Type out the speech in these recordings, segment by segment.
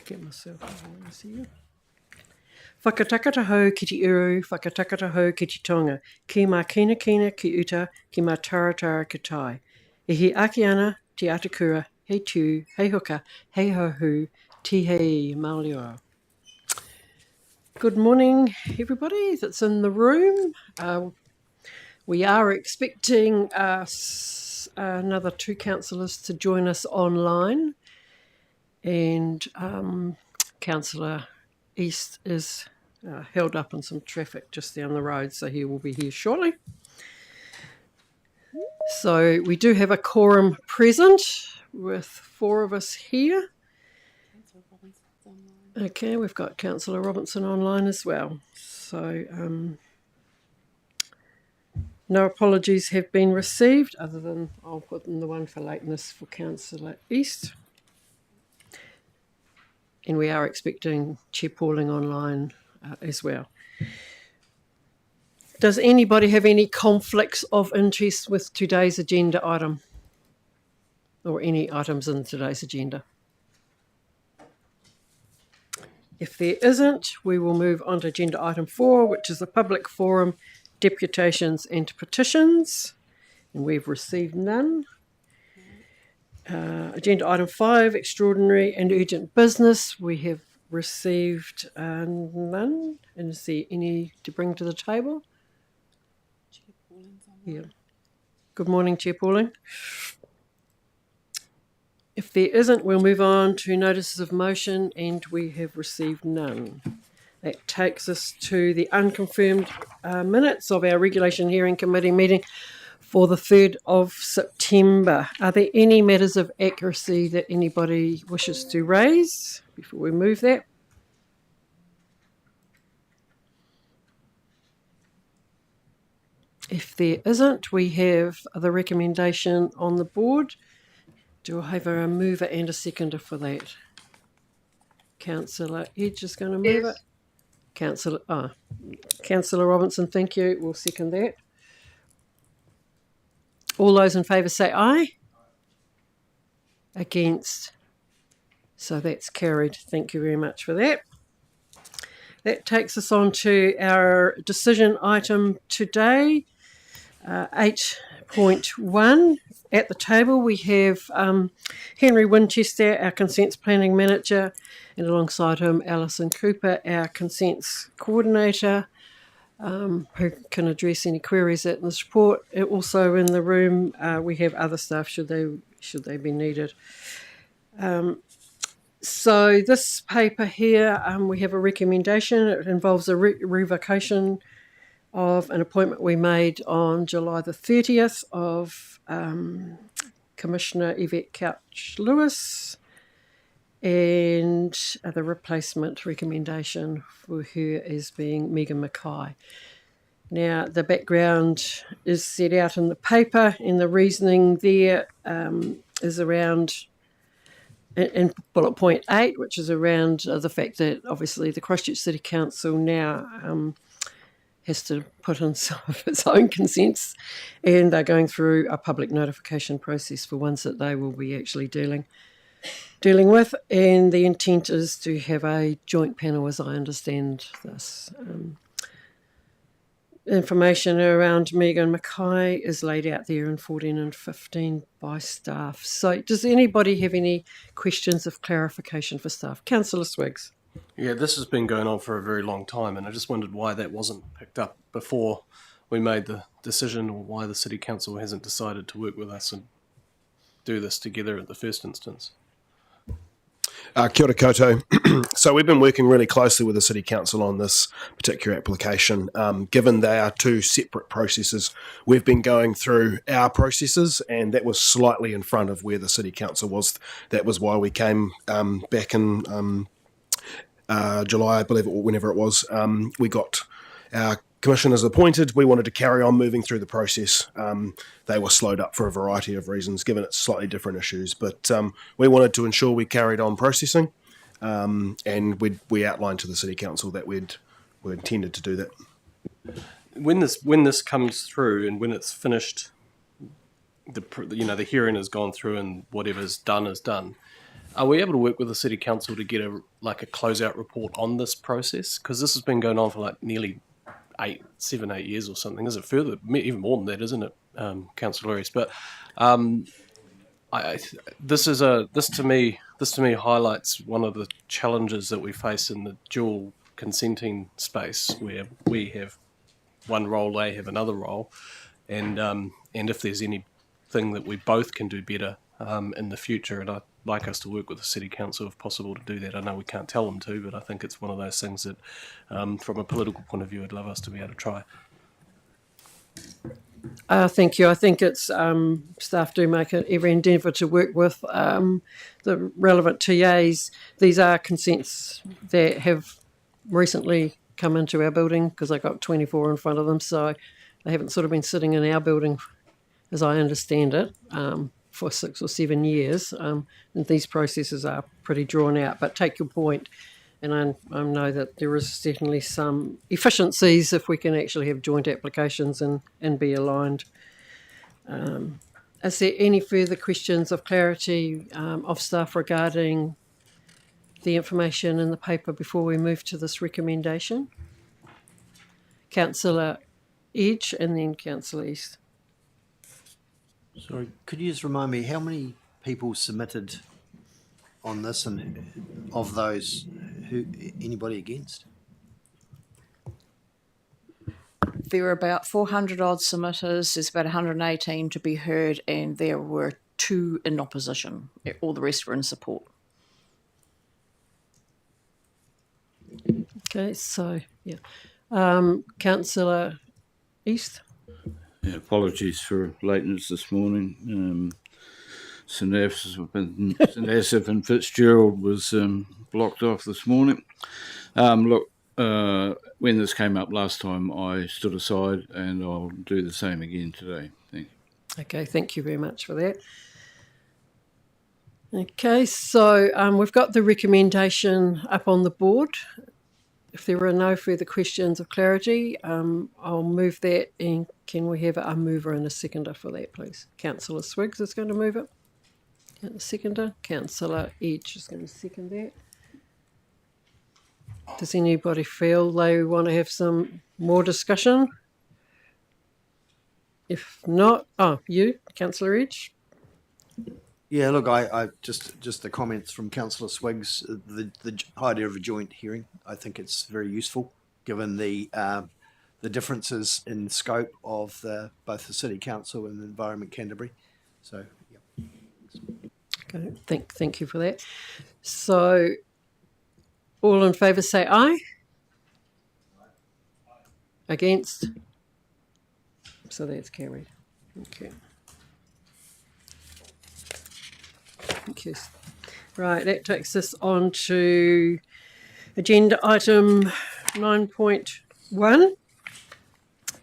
Get myself here. Whakatakata hou ki te uru, whakatakata hou ki te tonga, ki mā kina kina ki uta, ki mā taratara ki tai. E he aki ana te atakura, hei tū, hei hoka, hei hohu, ti hei maolioa. Good morning, everybody that's in the room. We are expecting another 2 councillors to join us online, and Councillor East is held up in some traffic just down the road, so he will be here shortly. So we do have a quorum present with 4 of us here. Okay, we've got Councillor Robinson online as well. So no apologies have been received, other than I'll put in the one for lateness for Councillor East. And we are expecting Chair Pauling online as well. Does anybody have any conflicts of interest with today's agenda item? Or any items in today's agenda? If there isn't, we will move on to agenda item 4, which is the public forum, deputations and petitions. And we've received none. Agenda item 5, extraordinary and urgent business. We have received none. And is there any to bring to the table? Chair Pauling's online. Yeah. Good morning, Chair Pauling. If there isn't, we'll move on to notices of motion, and we have received none. That takes us to the unconfirmed minutes of our Regulation Hearing Committee meeting for the 3rd of September. Are there any matters of accuracy that anybody wishes to raise before we move that? If there isn't, we have the recommendation on the board. Do I have a mover and a seconder for that? Councillor Edge is going to move it. Councillor Robinson, thank you. We'll second that. All those in favour say aye. Against. So that's carried. Thank you very much for that. That takes us on to our decision item today, 8.1. At the table we have Henry Winchester, our Consents Planning Manager, and alongside him Alison Cooper, our Consents Coordinator, who can address any queries at this report. Also in the room we have other staff should they be needed. So this paper here, we have a recommendation. It involves a revocation of an appointment we made on July the 30th of Commissioner Yvette Couch-Lewis, and the replacement recommendation for her is being Megan Mackay. Now, the background is set out in the paper, and the reasoning there is around, in bullet point 8, which is around the fact that obviously the Christchurch City Council now has to put in some of its own consents, and they're going through a public notification process for ones that they will be actually dealing with, and the intent is to have a joint panel, as I understand this. Information around Megan Mackay is laid out there in 14 and 15 by staff. So does anybody have any questions of clarification for staff? Councillor Swiggs. Yeah, this has been going on for a very long time, and I just wondered why that wasn't picked up before we made the decision, or why the City Council hasn't decided to work with us and do this together at the first instance. Kia ora koutou. So we've been working really closely with the City Council on this particular application. Given they are 2 separate processes, we've been going through our processes, and that was slightly in front of where the City Council was. That was why we came back in July, I believe, or whenever it was. We got our commissioners appointed. We wanted to carry on moving through the process. They were slowed up for a variety of reasons, given it's slightly different issues. But we wanted to ensure we carried on processing, and we outlined to the City Council that we intended to do that. When this comes through and when it's finished the hearing has gone through and whatever's done is done. Are we able to work with the city council to get a closeout report on this process? Because this has been going on for like nearly 7, 8 years or something. Is it further, even more than that, isn't it, Councillor Rees? But this to me highlights one of the challenges that we face in the dual consenting space, where we have one role, they have another role, and if there's anything that we both can do better in the future, and I'd like us to work with the city council if possible to do that. I know we can't tell them to, but I think it's one of those things that, from a political point of view, I'd love us to be able to try. Thank you. I think it's staff do make every endeavour to work with the relevant TAs. These are consents that have recently come into our building, because I got 24 in front of them, so they haven't sort of been sitting in our building, as I understand it, for 6 or 7 years. And these processes are pretty drawn out. But take your point, and I know that there is certainly some efficiencies if we can actually have joint applications and be aligned. Is there any further questions of clarity of staff regarding the information in the paper before we move to this recommendation? Councillor Edge and then Councillor East. Sorry, could you just remind me how many people submitted on this, and of those, anybody against? There were about 400 odd submitters. There's about 118 to be heard, and there were 2 in opposition. All the rest were in support. Okay, so, yeah. Councillor East? Yeah, apologies for lateness this morning. St Asaph and Fitzgerald was blocked off this morning. Look, when this came up last time, I stood aside, and I'll do the same again today. Thank you. Okay, thank you very much for that. Okay, so we've got the recommendation up on the board. If there are no further questions of clarity, I'll move that, and can we have a mover and a seconder for that, please? Councillor Swiggs is going to move it. And the seconder. Councillor Edge is going to second that. Does anybody feel they want to have some more discussion? If not, you, Councillor Edge. Yeah, look, I just the comments from Councillor Swiggs, the idea of a joint hearing. I think it's very useful, given the differences in scope of both the City Council and the Environment Canterbury. So, yeah. Okay, thank you for that. So, all in favour say aye. Against? So that's carried. Okay. Thank you. Right, that takes us on to agenda item 9.1,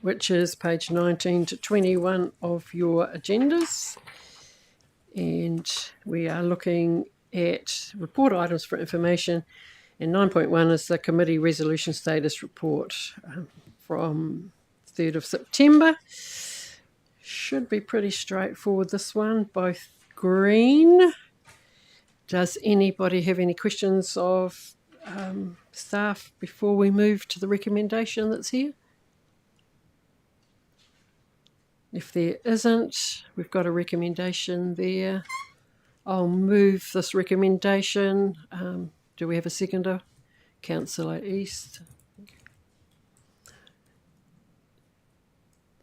which is page 19 to 21 of your agendas. And we are looking at report items for information. And 9.1 is the committee resolution status report from 3rd of September. Should be pretty straightforward, this one, both green. Does anybody have any questions of staff before we move to the recommendation that's here? If there isn't, we've got a recommendation there. I'll move this recommendation. Do we have a seconder? Councillor East.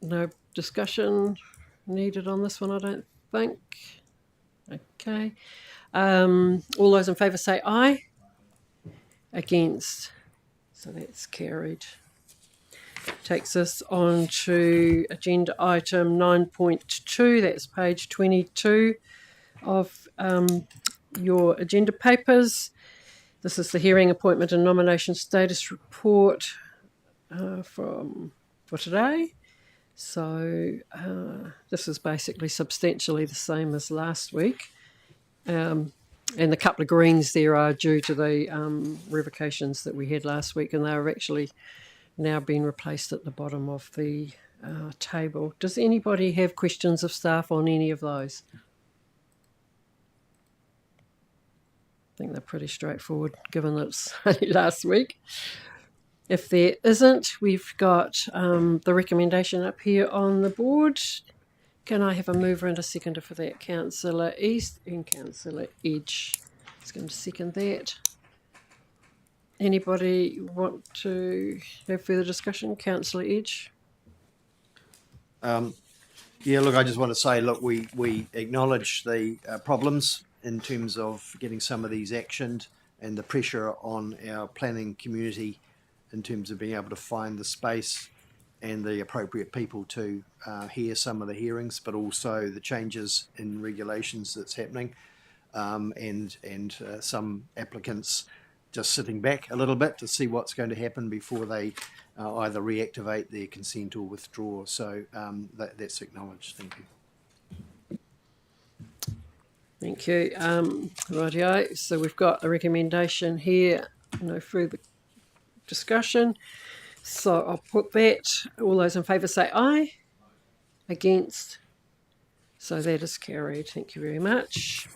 No discussion needed on this one, I don't think. Okay. All those in favour say aye. Against. So that's carried. Takes us on to agenda item 9.2. That's page 22 of your agenda papers. This is the hearing, appointment and nomination status report for today. So this is basically substantially the same as last week. And the couple of greens there are due to the revocations that we had last week, and they are actually now being replaced at the bottom of the table. Does anybody have questions of staff on any of those? I think they're pretty straightforward, given that it's only last week. If there isn't, we've got the recommendation up here on the board. Can I have a mover and a seconder for that? Councillor East and Councillor Edge. It's going to second that. Anybody want to have further discussion? Councillor Edge? Yeah, look, I just want to say, look, we acknowledge the problems in terms of getting some of these actioned and the pressure on our planning community in terms of being able to find the space and the appropriate people to hear some of the hearings, but also the changes in regulations that's happening, and some applicants just sitting back a little bit to see what's going to happen before they either reactivate their consent or withdraw. So that's acknowledged. Thank you. Thank you. Rightio. So we've got a recommendation here. No further discussion. So I'll put that. All those in favour say aye. Against. So that is carried. Thank you very much.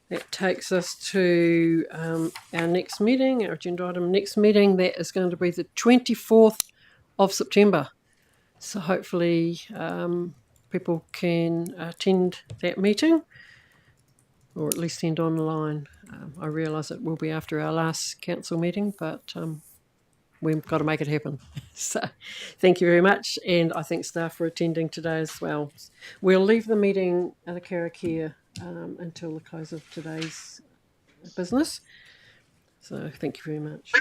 That takes us to our next meeting, our agenda item next meeting. That is going to be the 24th of September. So hopefully people can attend that meeting, or at least attend online. I realise it will be after our last council meeting, but we've got to make it happen. So thank you very much, and I thank staff for attending today as well. We'll leave the meeting at the Karakia until the close of today's business. So thank you very much.